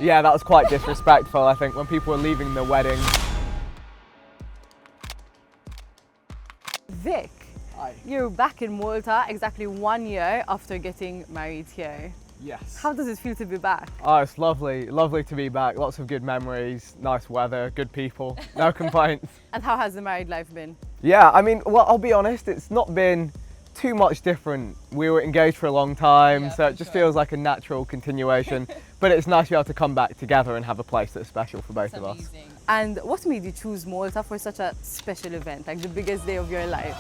Yeah, that was quite disrespectful, I think, when people were leaving the wedding. Vic, Hi. you're back in Malta exactly 1 year after getting married here. Yes. How does it feel to be back? Oh, it's lovely. Lovely to be back. Lots of good memories, nice weather, good people, no complaints. And how has the married life been? Yeah, I mean, well, I'll be honest, it's not been too much different. We were engaged for a long time, Yeah, so for it just sure. feels like a natural continuation. But it's nice to be able to come back together and have a place that's special for both of us. And what made you choose Malta for such a special event, like the biggest day of your life?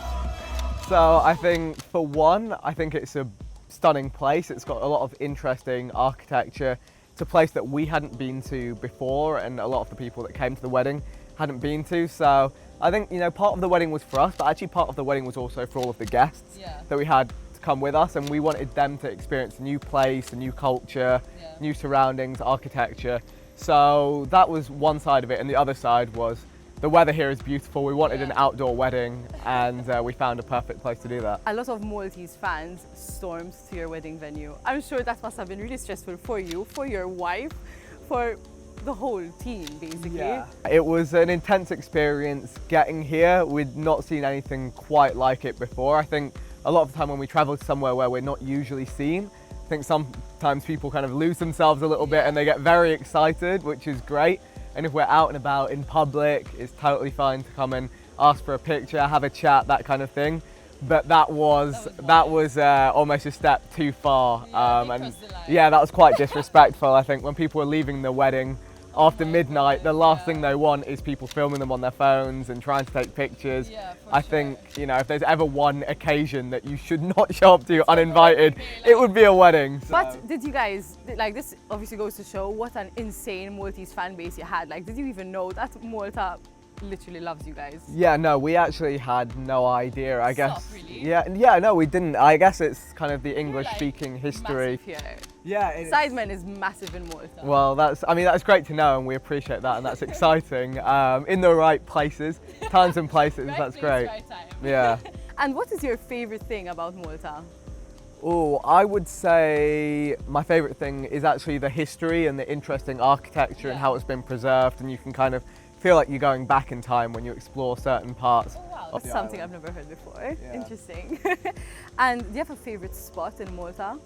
So I think, for one, I think it's a stunning place. It's got a lot of interesting architecture. It's a place that we hadn't been to before, and a lot of the people that came to the wedding hadn't been to. So I think, you know, part of the wedding was for us, but actually part of the wedding was also for all of the guests that we had to come with us, and we wanted them to experience a new place, a new culture, new surroundings, architecture. So that was one side of it, and the other side was the weather here is beautiful. We wanted an outdoor wedding, and we found a perfect place to do that. A lot of Maltese fans stormed to your wedding venue. I'm sure that must have been really stressful for you, for your wife, for the whole team, basically. Yeah. It was an intense experience getting here. We'd not seen anything quite like it before. I think a lot of the time when we travel to somewhere where we're not usually seen, I think sometimes people kind of lose themselves a little bit and they get very excited, which is great. And if we're out and about in public, it's totally fine to come and ask for a picture, have a chat, that kind of thing. But that was almost a step too far. Yeah, that was quite disrespectful, I think, when people were leaving the wedding after midnight. The last thing they want is people filming them on their phones and trying to take pictures. I think, you know, if there's ever one occasion that you should not show up to uninvited, it would be a wedding. So. But did you guys, like, this obviously goes to show what an insane Maltese fan base you had. Like, did you even know that Malta literally loves you guys? Yeah, no, we actually had no idea, I guess. Stop, really? Yeah, no, we didn't. I guess it's kind of the English-speaking history. Massive here. Yeah, it is. Sidemen is massive in Malta. Well, that's great to know, and we appreciate that, and that's exciting. In the right places, times and places, that's great. Right time. Yeah. And what is your favorite thing about Malta? Oh, I would say my favourite thing is actually the history and the interesting architecture and how it's been preserved, and you can kind of feel like you're going back in time when you explore certain parts. Oh, wow. of That's the something island. I've never heard before. Yeah. Interesting. And do you have a favorite spot in Malta?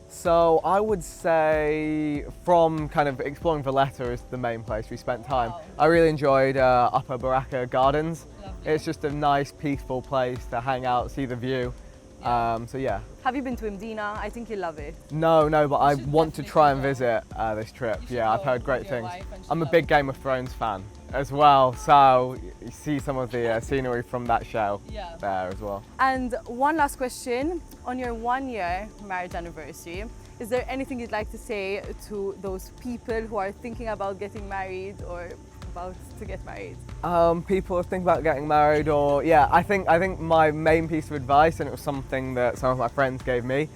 So I would say from kind of exploring Valletta is the main place we spent time. Wow. I really enjoyed Upper Baracca Gardens. Lovely. It's just a nice, peaceful place to hang out, see the view. So yeah. Have you been to Mdina? I think you love it. No, but I want to definitely try and go. visit this trip. You should Yeah, I've go heard great with your things. wife and she I'm a loves big it. Game of Thrones fan as well, so you see some of the scenery from that show Yeah. there as well. And one last question. On your 1 year marriage anniversary, is there anything you'd like to say to those people who are thinking about getting married or about to get married? People who think about getting married, or yeah, I think my main piece of advice, and it was something that some of my friends gave me,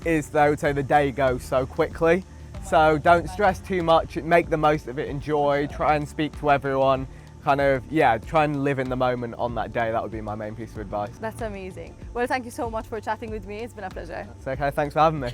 is that I would say the day goes so quickly. So don't stress too much, make the most of it, enjoy, try and speak to everyone, kind of, yeah, try and live in the moment on that day. That would be my main piece of advice. That's amazing. Well, thank you so much for chatting with me. It's been a pleasure. It's okay, thanks for having me.